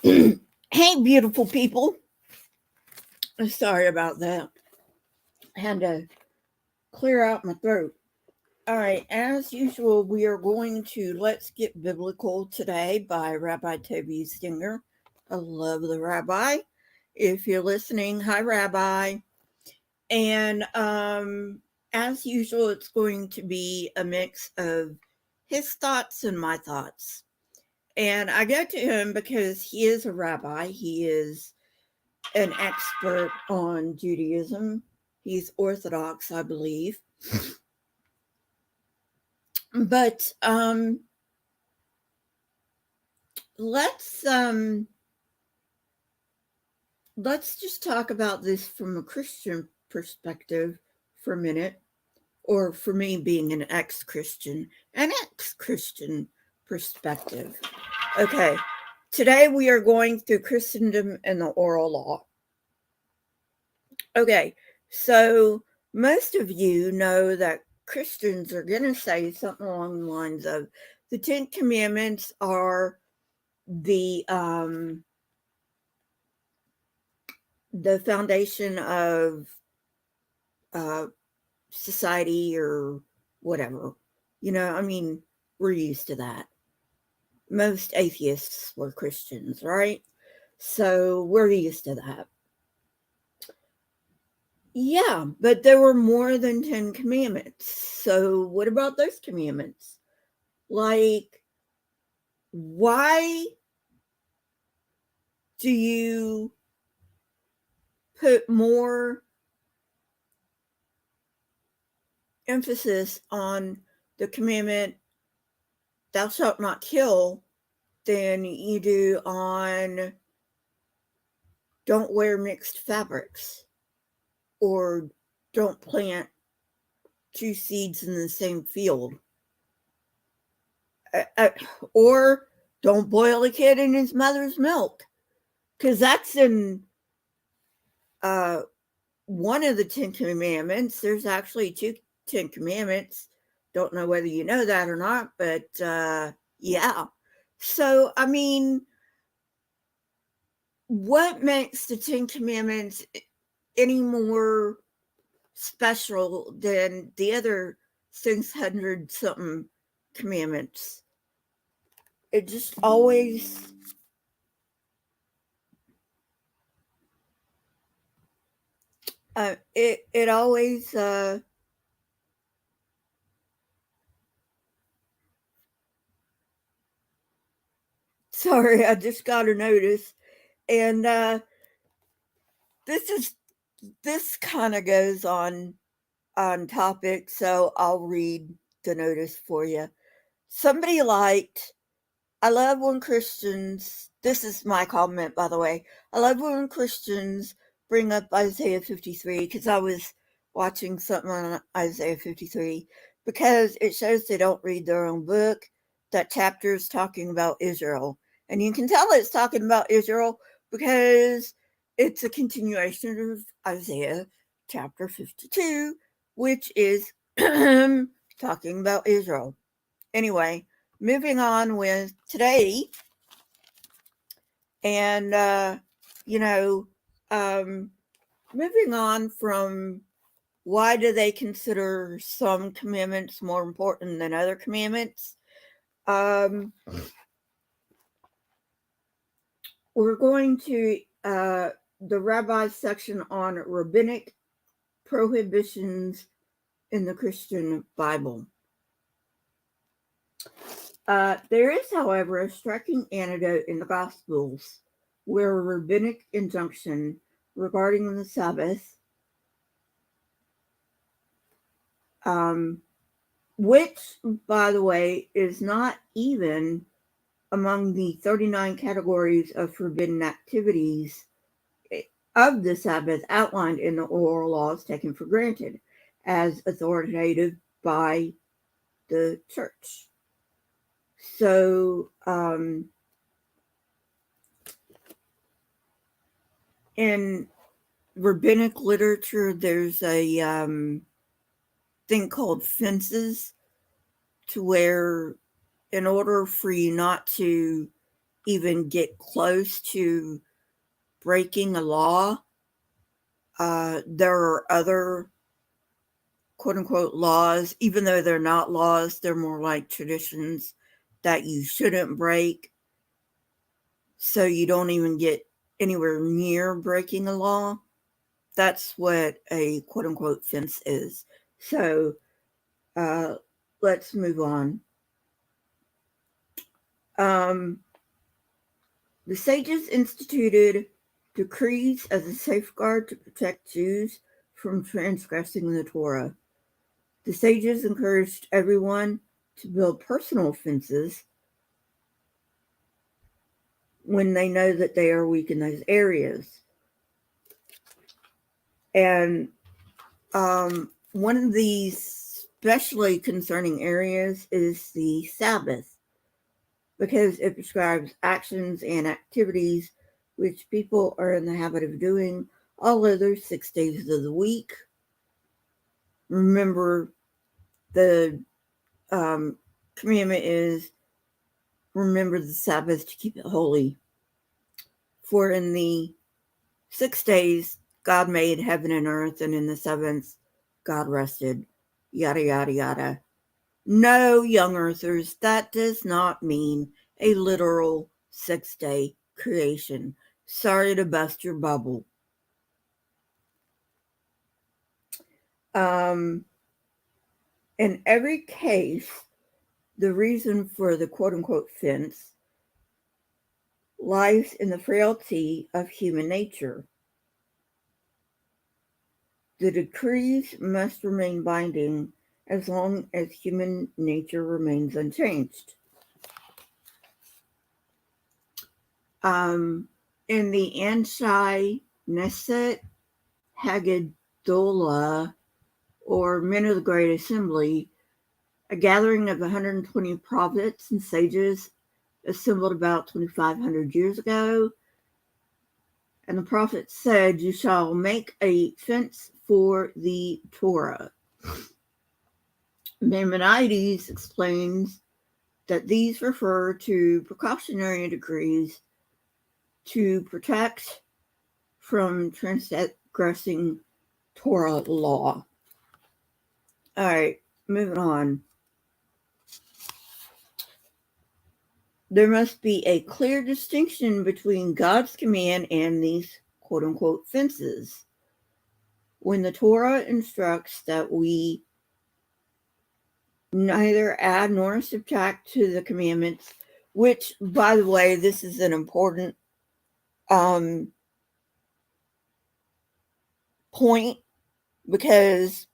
Hey, beautiful people. Sorry about that. I had to clear out my throat. All right, as usual, we are going to Let's Get Biblical today by Rabbi Toby Stinger. I love the rabbi. If you're listening, hi, Rabbi. And as usual, it's going to be a mix of his thoughts and my thoughts. And I go to him because he is a rabbi. He is an expert on Judaism. He's Orthodox, I believe. But let's um, let's just talk about this from a Christian perspective for a minute, or for me being an ex-Christian perspective. Okay, today we are going through Christendom and the oral law. Okay, so most of you know that Christians are going to say something along the lines of the Ten Commandments are the foundation of uh, society or whatever. I mean, we're used to that. Most atheists were Christians, right? So we're used to that. Yeah, but there were more than 10 commandments. So what about those commandments? Like, why do you put more emphasis on the commandment, thou shalt not kill, than you do on don't wear mixed fabrics or don't plant two seeds in the same field? Or don't boil a kid in his mother's milk, because that's in one of the 10 Commandments. There's actually two 10 Commandments. Don't know whether you know that or not, but yeah. So, I mean, what makes the 10 Commandments any more special than the other 600 something commandments? It just always it always sorry, I just got a notice. And this kind of goes on topic, so I'll read the notice for you. Somebody liked, I love when Christians, this is my comment, by the way, I love when Christians bring up Isaiah 53, because I was watching something on Isaiah 53, because it shows they don't read their own book. That chapter is talking about Israel. And you can tell it's talking about Israel because it's a continuation of Isaiah chapter 52, which is talking about Israel. Anyway, moving on with today. And, moving on from why do they consider some commandments more important than other commandments? We're going to the rabbi's section on rabbinic prohibitions in the Christian Bible. There is, however, a striking anecdote in the Gospels where a rabbinic injunction regarding the Sabbath, which, by the way, is not even among the 39 categories of forbidden activities of the Sabbath outlined in the oral laws taken for granted as authoritative by the church. So, in rabbinic literature, there's a thing called fences, to where in order for you not to even get close to breaking a law. There are other quote unquote laws, even though they're not laws, they're more like traditions that you shouldn't break. So you don't even get anywhere near breaking a law. That's what a quote unquote fence is. So uh, let's move on. Um, the sages instituted decrees as a safeguard to protect Jews from transgressing the Torah. The sages encouraged everyone to build personal fences when they know that they are weak in those areas. And one of these especially concerning areas is the Sabbath, because it prescribes actions and activities which people are in the habit of doing all other 6 days of the week. Remember, the commandment is remember the Sabbath to keep it holy. For in the 6 days, God made heaven and earth, and in the seventh, God rested. Yada, yada, yada. No, young earthers, that does not mean a literal 6-day creation. Sorry to bust your bubble. In every case, the reason for the quote unquote fence lies in the frailty of human nature. The decrees must remain binding as long as human nature remains unchanged. In the Anshe Neset Haggadah, or Men of the Great Assembly, a gathering of 120 prophets and sages assembled about 2,500 years ago. And the prophet said, "You shall make a fence for the Torah." Maimonides explains that these refer to precautionary decrees to protect from transgressing Torah law. All right, moving on. There must be a clear distinction between God's command and these quote unquote fences. When the Torah instructs that we neither add nor subtract to the commandments, which, by the way, this is an important point, because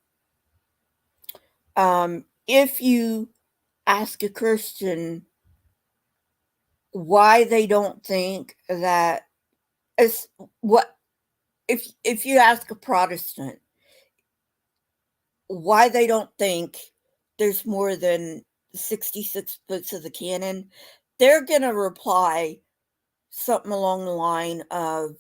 if you ask a Christian why they don't think that is what if you ask a Protestant why they don't think there's more than 66 books of the canon, they're going to reply something along the line of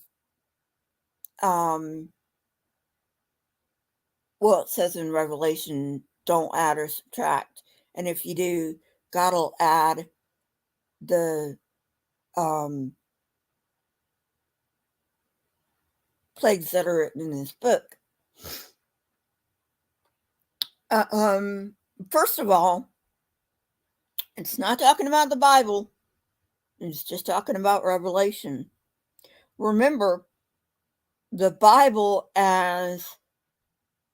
well, it says in Revelation, don't add or subtract. And if you do, God will add the plagues that are written in this book. First of all, it's not talking about the Bible. It's just talking about Revelation. Remember, the Bible as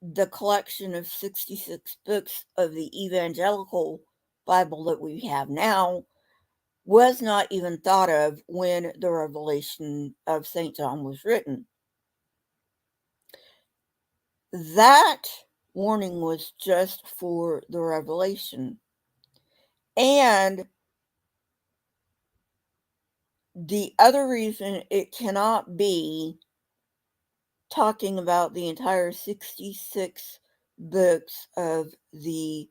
the collection of 66 books of the evangelical Bible that we have now was not even thought of when the Revelation of St. John was written. That warning was just for the Revelation. And the other reason it cannot be talking about the entire 66 books of the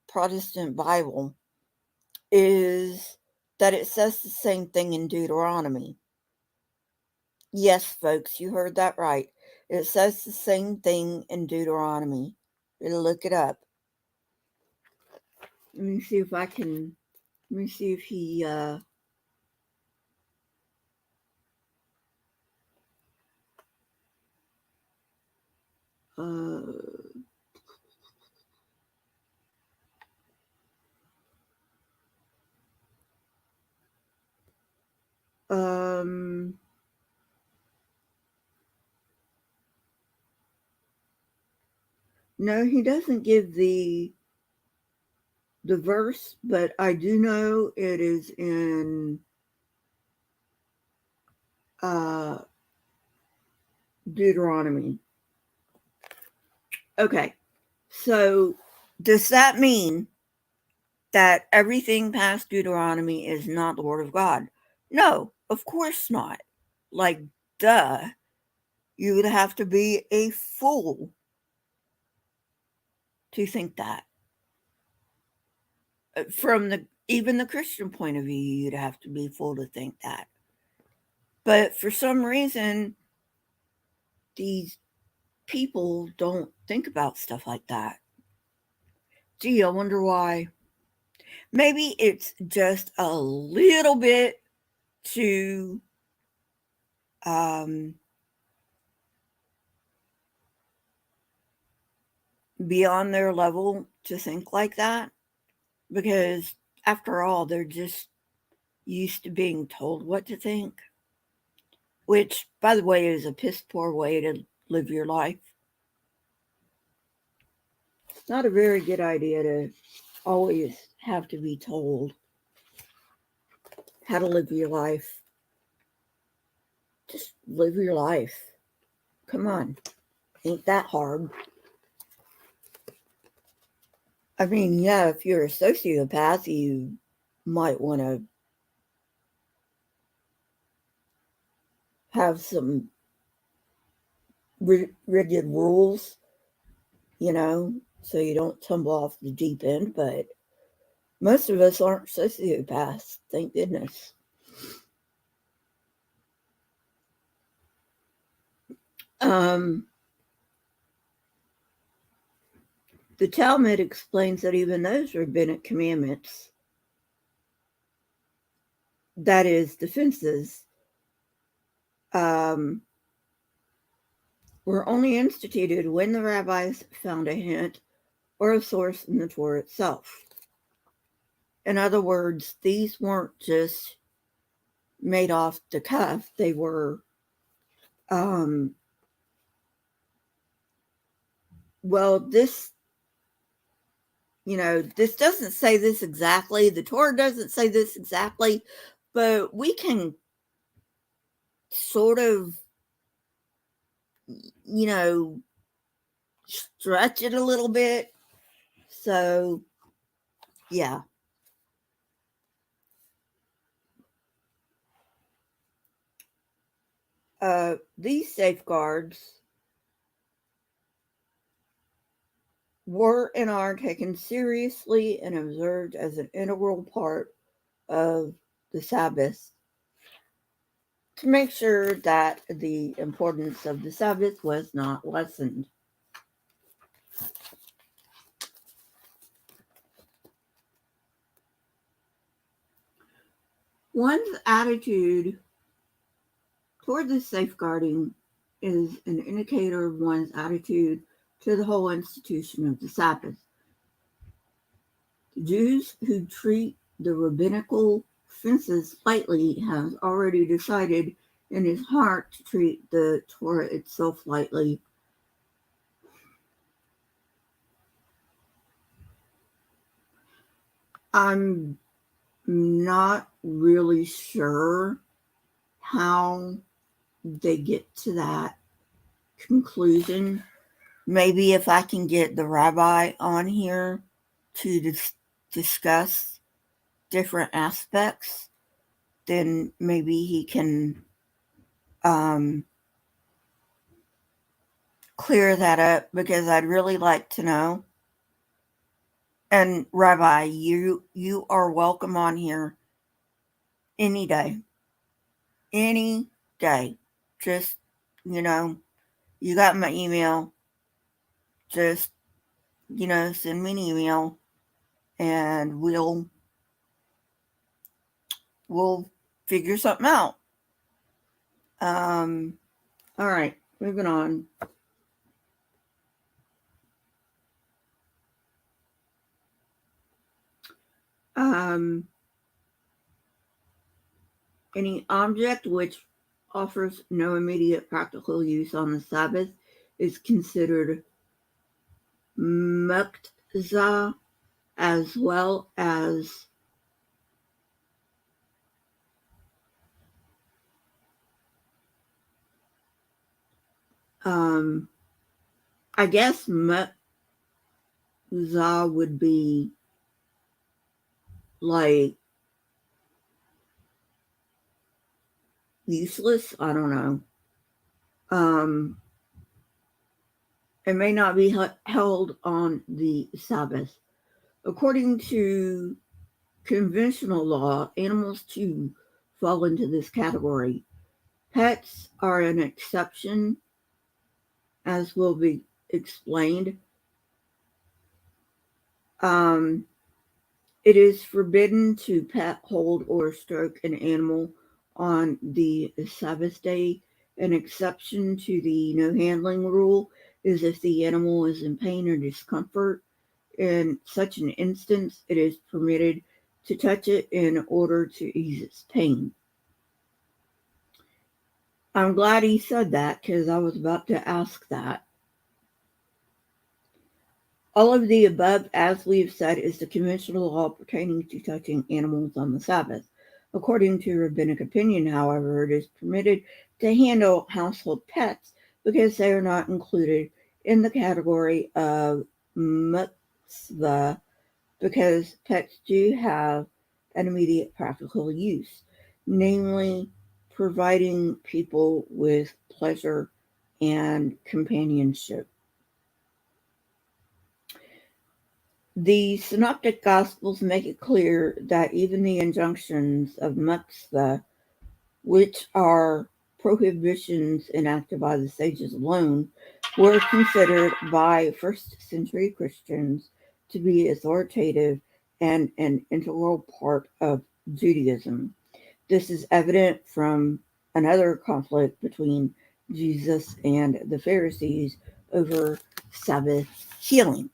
Protestant Bible is that it says the same thing in Deuteronomy. Yes, folks, you heard that right. It says the same thing in Deuteronomy. Look it up. Let me see if he No, he doesn't give the verse, but I do know it is in Deuteronomy. Okay, so does that mean that everything past Deuteronomy is not the Word of God? No, of course not. Like, duh. You would have to be a fool to think that. From even the Christian point of view, you'd have to be a fool to think that. But for some reason, these people don't think about stuff like that. Gee, I wonder why. Maybe it's just a little bit too beyond their level to think like that, because after all, they're just used to being told what to think, which, by the way, is a piss poor way to live your life. It's not a very good idea to always have to be told how to live your life. Just live your life. Come on. Ain't that hard. I mean, yeah, if you're a sociopath, you might want to have some rigid rules, so you don't tumble off the deep end. But most of us aren't sociopaths, thank goodness. The Talmud explains that even those rabbinic commandments, that is, defenses, were only instituted when the rabbis found a hint or a source in the Torah itself. In other words, these weren't just made off the cuff. They were, this, this doesn't say this exactly. The Torah doesn't say this exactly, but we can sort of, stretch it a little bit. So, yeah. These safeguards were and are taken seriously and observed as an integral part of the Sabbath to make sure that the importance of the Sabbath was not lessened. One's attitude toward this safeguarding is an indicator of one's attitude to the whole institution of the Sabbath. The Jews who treat the rabbinical fences lightly have already decided in his heart to treat the Torah itself lightly. I'm not really sure how they get to that conclusion. Maybe if I can get the rabbi on here to discuss different aspects, then maybe he can clear that up, because I'd really like to know. And Rabbi, you are welcome on here any day. Any day. Just, you got my email. Just, send me an email and we'll figure something out. All right, moving on. Any object which offers no immediate practical use on the Sabbath is considered muktza, as well as I guess muktza would be like useless. I don't know. It may not be held on the Sabbath. According to conventional law, animals too fall into this category. Pets are an exception, as will be explained. It is forbidden to pet, hold, or stroke an animal on the Sabbath day. An exception to the no handling rule is if the animal is in pain or discomfort. In such an instance, it is permitted to touch it in order to ease its pain. I'm glad he said that because I was about to ask that. All of the above, as we have said, is the conventional law pertaining to touching animals on the Sabbath. According to rabbinic opinion, however, it is permitted to handle household pets because they are not included in the category of mitzvah, because pets do have an immediate practical use, namely providing people with pleasure and companionship. The Synoptic Gospels make it clear that even the injunctions of mitzvah, which are prohibitions enacted by the sages alone, were considered by first century Christians to be authoritative and an integral part of Judaism. This is evident from another conflict between Jesus and the Pharisees over Sabbath healing.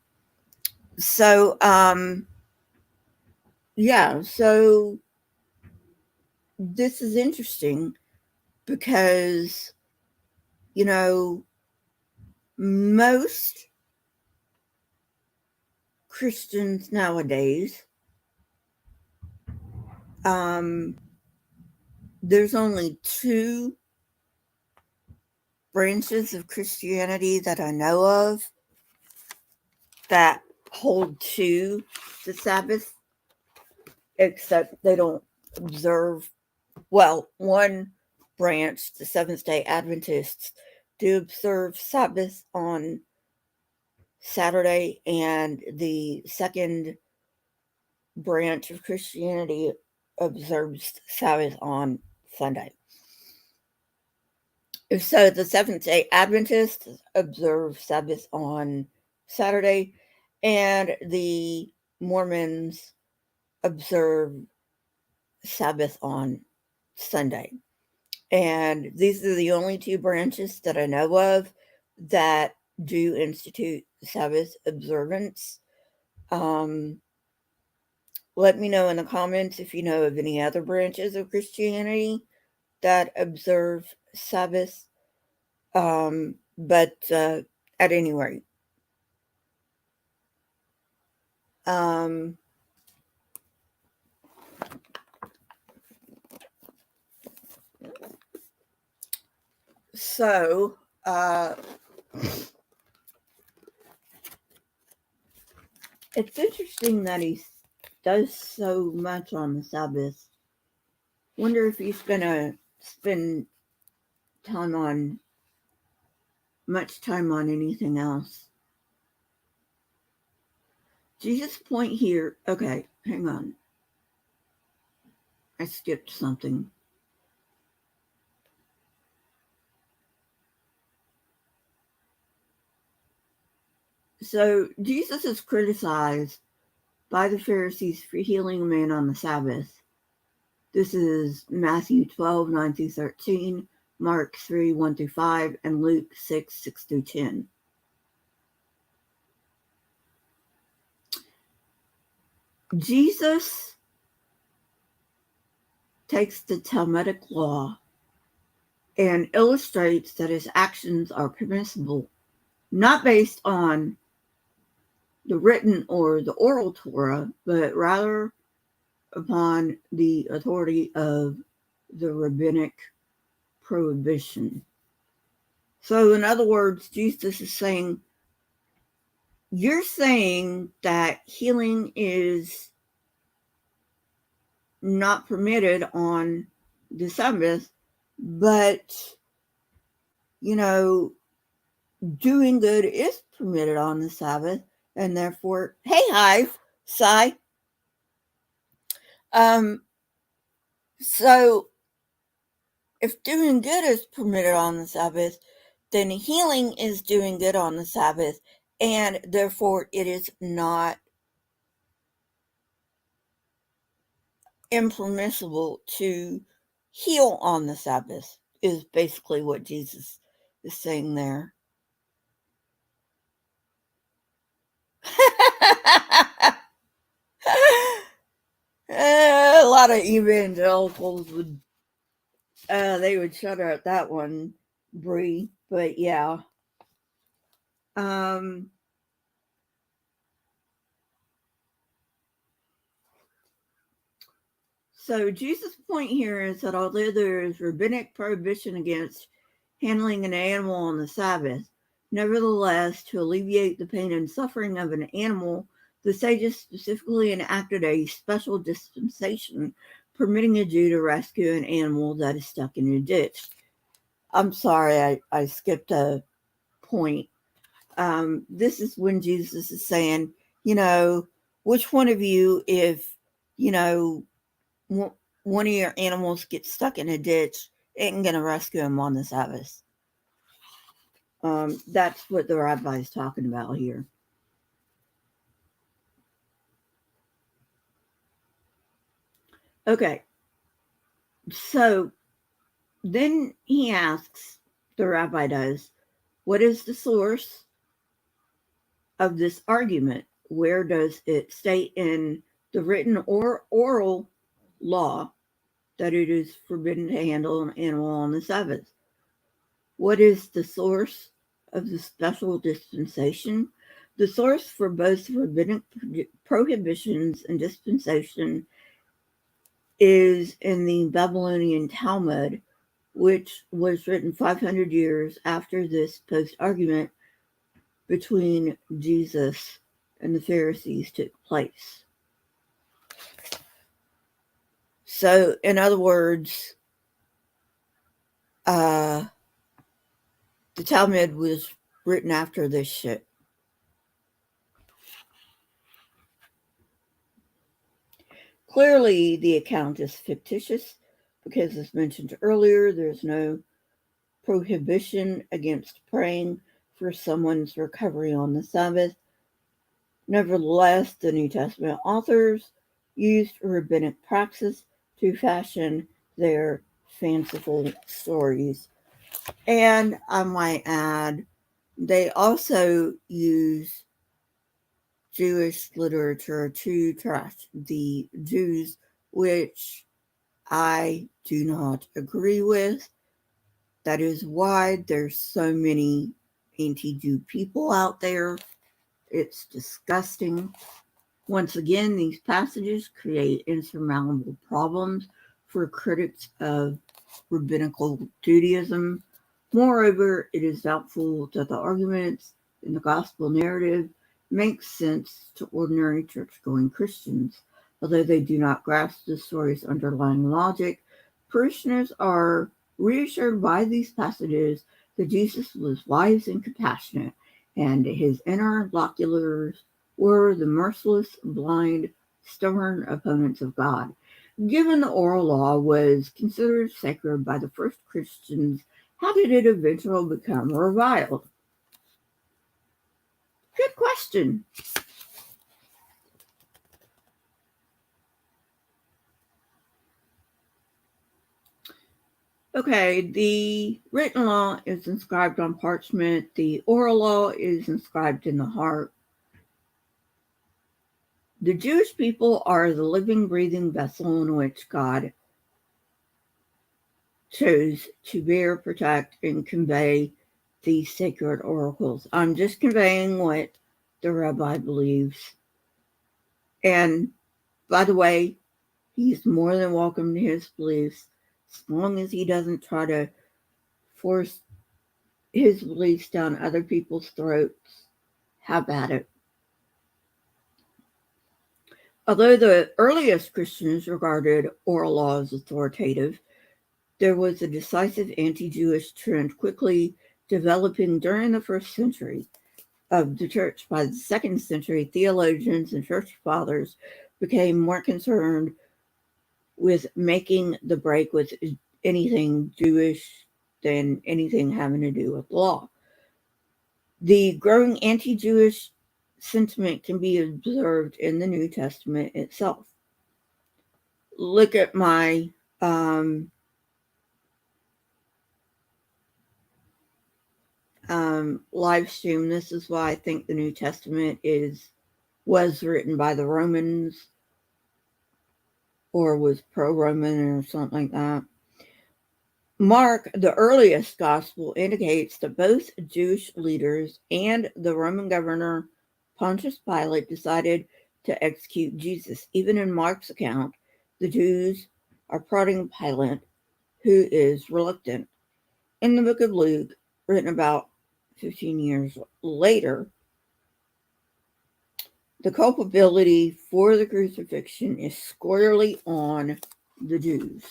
So, so this is interesting because, most Christians nowadays, there's only two branches of Christianity that I know of that hold to the Sabbath, except they don't observe. Well, one branch, the Seventh-day Adventists, do observe Sabbath on Saturday, and the second branch of Christianity observes Sabbath on Sunday. So the Seventh-day Adventists observe Sabbath on Saturday, and the Mormons observe Sabbath on Sunday. And these are the only two branches that I know of that do institute Sabbath observance. Let me know in the comments if you know of any other branches of Christianity that observe Sabbath. But at any rate, so it's interesting that he does so much on the Sabbath. Wonder if he's gonna spend much time on anything else. Jesus' point here. Okay, hang on. I skipped something. So Jesus is criticized by the Pharisees for healing a man on the Sabbath. This is Matthew 12, 9 through 13, Mark 3, 1 through 5, and Luke 6, 6 through 10. Jesus takes the Talmudic law and illustrates that his actions are permissible, not based on the written or the oral Torah, but rather upon the authority of the rabbinic prohibition. So, in other words, Jesus is saying, you're saying that healing is not permitted on the Sabbath, but, doing good is permitted on the Sabbath, and therefore, hey, Hive, sigh. So, if doing good is permitted on the Sabbath, then healing is doing good on the Sabbath, and therefore it is not impermissible to heal on the Sabbath, is basically what Jesus is saying there. A lot of evangelicals would they would shudder at that one, Bree. But yeah. So Jesus' point here is that although there is rabbinic prohibition against handling an animal on the Sabbath, nevertheless, to alleviate the pain and suffering of an animal, the sages specifically enacted a special dispensation permitting a Jew to rescue an animal that is stuck in a ditch. I'm sorry, I skipped a point. This is when Jesus is saying, which one of you, if, one of your animals gets stuck in a ditch, ain't going to rescue him on the Sabbath. That's what the rabbi is talking about here. Okay. So then he asks, the rabbi does, what is the source of this argument? Where does it state in the written or oral law that it is forbidden to handle an animal on the Sabbath? What is the source of the special dispensation? The source for both rabbinic prohibitions and dispensation is in the Babylonian Talmud, which was written 500 years after this post-argument between Jesus and the Pharisees took place. So, in other words, the Talmud was written after this shit. Clearly, the account is fictitious because, as mentioned earlier, there's no prohibition against praying for someone's recovery on the Sabbath. Nevertheless, the New Testament authors used rabbinic praxis to fashion their fanciful stories. And I might add, they also use Jewish literature to trash the Jews, which I do not agree with. That is why there's so many anti-Jew people out there. It's disgusting. Once again, these passages create insurmountable problems for critics of rabbinical Judaism. Moreover, it is doubtful that the arguments in the gospel narrative make sense to ordinary church-going Christians. Although they do not grasp the story's underlying logic, parishioners are reassured by these passages that Jesus was wise and compassionate, and his interlocutors were the merciless, blind, stubborn opponents of God. Given the oral law was considered sacred by the first Christians, how did it eventually become reviled? Good question. Okay, the written law is inscribed on parchment. The oral law is inscribed in the heart. The Jewish people are the living, breathing vessel in which God chose to bear, protect, and convey these sacred oracles. I'm just conveying what the rabbi believes. And by the way, he's more than welcome to his beliefs, as long as he doesn't try to force his beliefs down other people's throats. Have at it. Although the earliest Christians regarded oral law as authoritative, there was a decisive anti-Jewish trend quickly developing during the first century of the church. By the second century, theologians and church fathers became more concerned with making the break with anything Jewish than anything having to do with law. The growing anti-Jewish sentiment can be observed in the New Testament itself. Look at my live stream. This is why I think the New Testament was written by the Romans or was pro-Roman or something like that. Mark, the earliest gospel, indicates that both Jewish leaders and the Roman governor Pontius Pilate decided to execute Jesus. Even in Mark's account, the Jews are prodding Pilate, who is reluctant. In the book of Luke, written about 15 years later, the culpability for the crucifixion is squarely on the Jews.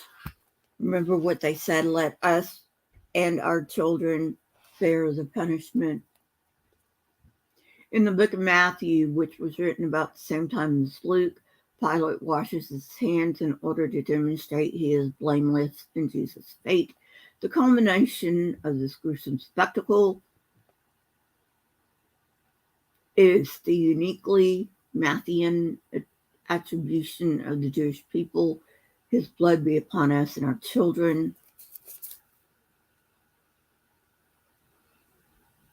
Remember what they said, let us and our children bear the punishment. In the book of Matthew, which was written about the same time as Luke, Pilate washes his hands in order to demonstrate he is blameless in Jesus' fate. The culmination of this gruesome spectacle is the uniquely Matthean attribution of the Jewish people. His blood be upon us and our children.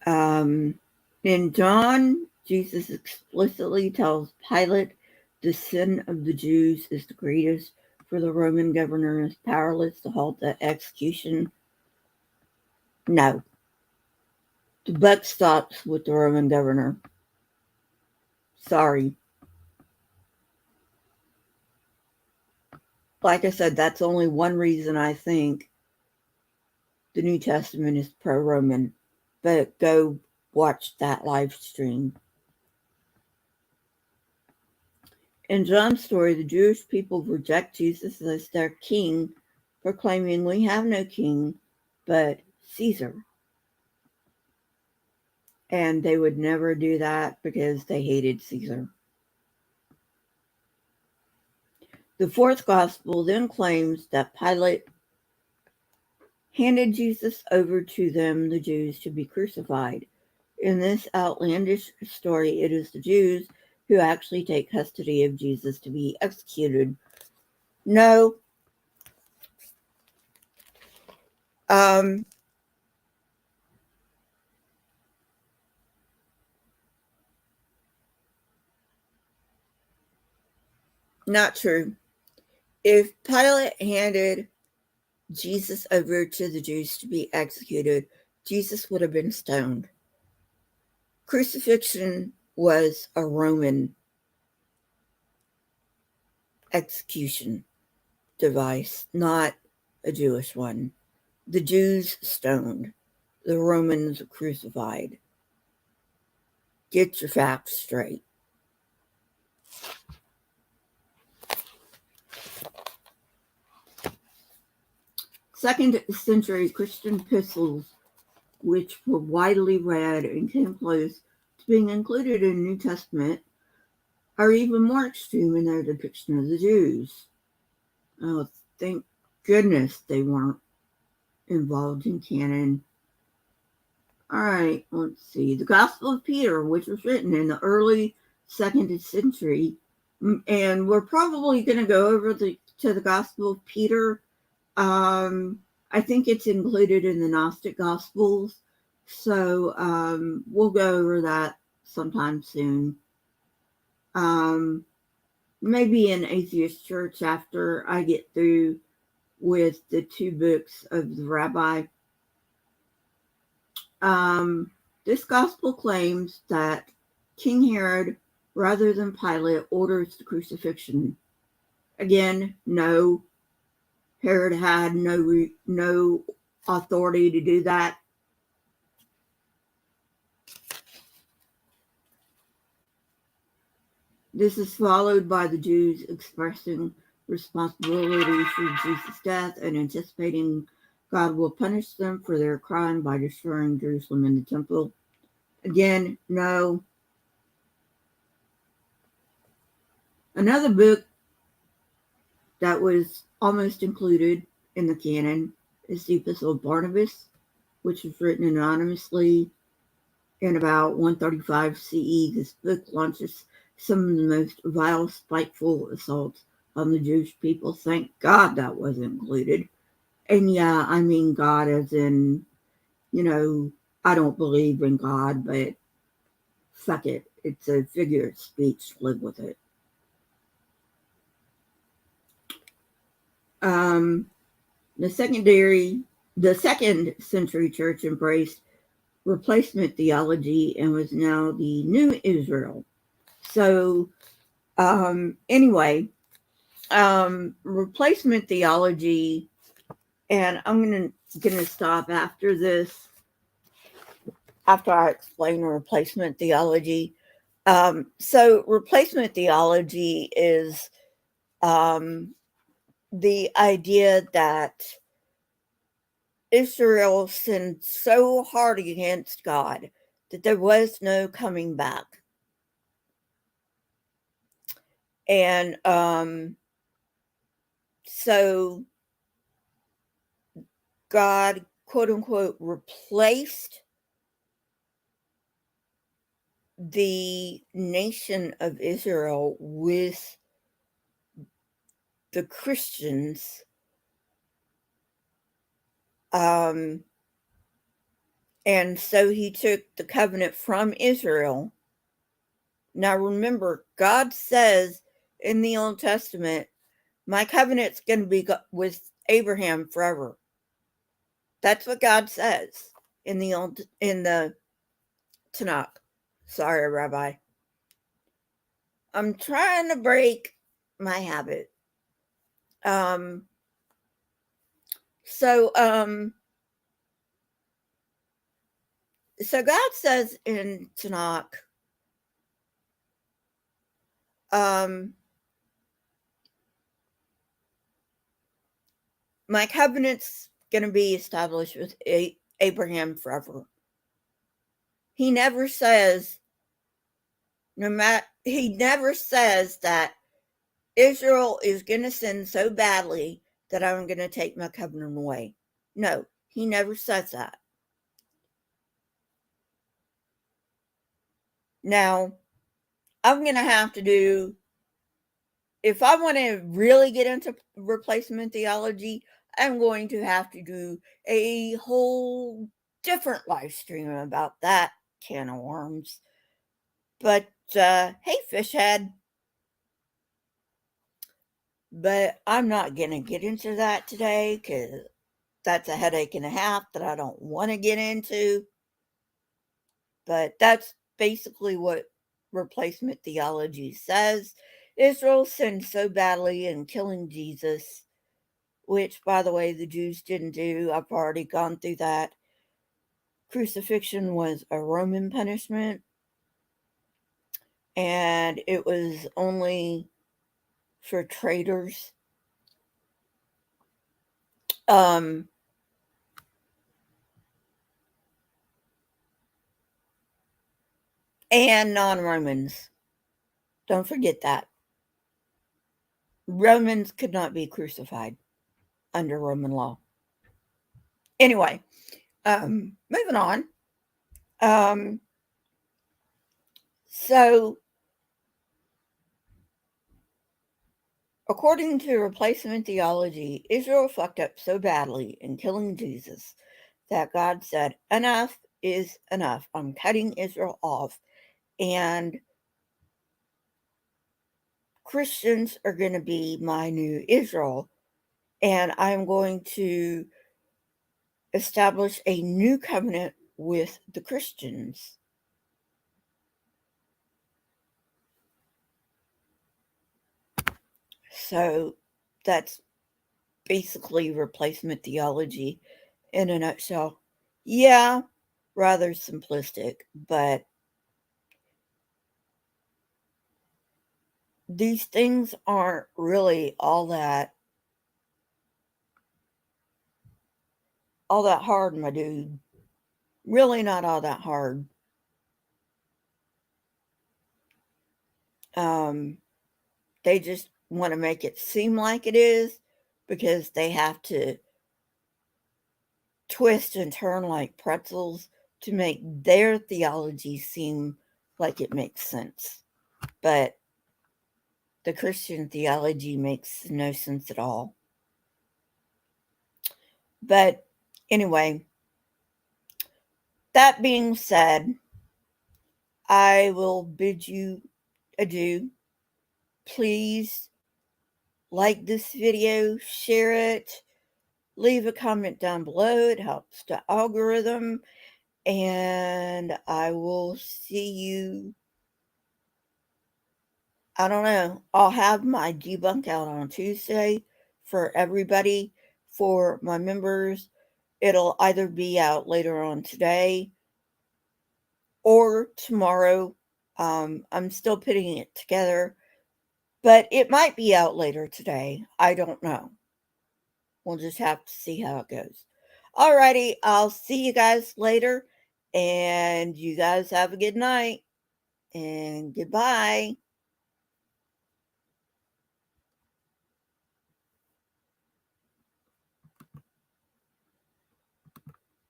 In John, Jesus explicitly tells Pilate the sin of the Jews is the greatest, for the Roman governor is powerless to halt the execution. No. The buck stops with the Roman governor. Sorry. Like I said, that's only one reason I think the New Testament is pro-Roman. But go watch that live stream. In John's story, the Jewish people reject Jesus as their king, proclaiming, "We have no king but Caesar." And they would never do that because they hated Caesar. The fourth gospel then claims that Pilate handed Jesus over to them, the Jews, to be crucified. In this outlandish story, it is the Jews who actually take custody of Jesus to be executed. No. Not true. If Pilate handed Jesus over to the Jews to be executed, Jesus would have been stoned. Crucifixion was a Roman execution device, not a Jewish one. The Jews stoned, the Romans crucified. Get your facts straight. Second century Christian epistles, which were widely read and came close to being included in the New Testament, are even more extreme in their depiction of the Jews. Oh, thank goodness they weren't involved in canon. All right, let's see. The Gospel of Peter, which was written in the early 2nd century, and we're probably going to go over to the Gospel of Peter. I think it's included in the Gnostic Gospels, so we'll go over that sometime soon. Maybe in Atheist Church after I get through with the two books of the rabbi. This gospel claims that King Herod, rather than Pilate, orders the crucifixion. Again, no, Herod had no authority to do that. This is followed by the Jews expressing responsibility for Jesus' death and anticipating God will punish them for their crime by destroying Jerusalem and the temple. Again, no. Another book that was almost included in the canon is the Epistle of Barnabas, which was written anonymously in about 135 CE. This book launches some of the most vile, spiteful assaults on the Jewish people. Thank God that wasn't included. And yeah, I mean God as in, I don't believe in God, but fuck it. It's a figure of speech. Live with it. The second century church embraced replacement theology and was now the new Israel. So, anyway, replacement theology, and I'm gonna stop after this, after I explain replacement theology. So replacement theology is the idea that Israel sinned so hard against God that there was no coming back. And so God, quote unquote, replaced the nation of Israel with the Christians. And so he took the covenant from Israel. Now remember, God says in the Old Testament, my covenant's going to be with Abraham forever. That's what God says in the Tanakh. Sorry, Rabbi. I'm trying to break my habit. So God says in Tanakh, my covenant's going to be established with Abraham forever. He never says, he never says that Israel is going to sin so badly that I'm going to take my covenant away. No, he never says that. Now, I'm going to have to do, if I want to really get into replacement theology, I'm going to have to do a whole different live stream about that can of worms. But, hey, fishhead. But I'm not going to get into that today because that's a headache and a half that I don't want to get into. But that's basically what replacement theology says. Israel sinned so badly in killing Jesus, which, by the way, the Jews didn't do. I've already gone through that. Crucifixion was a Roman punishment, and it was only for traitors. And non-Romans. Don't forget that. Romans could not be crucified under Roman law. Anyway, moving on. So, according to replacement theology, Israel fucked up so badly in killing Jesus that God said, enough is enough. I'm cutting Israel off. And Christians are going to be my new Israel. and I'm going to establish a new covenant with the Christians. So that's basically replacement theology in a nutshell. Yeah, rather simplistic, but these things aren't really all that hard, my dude. Really not all that hard. Um, they just want to make it seem like it is because they have to twist and turn like pretzels to make their theology seem like it makes sense. But the Christian theology makes no sense at all. But anyway, that being said, I will bid you adieu. Please like this video, share it, leave a comment down below. It helps the algorithm. And I will see you. I don't know. I'll have my debunk out on Tuesday for everybody. For my members, it'll either be out later on today or tomorrow. I'm still putting it together, but it might be out later today. I don't know. We'll just have to see how it goes. Alrighty, I'll see you guys later, and you guys have a good night, and goodbye.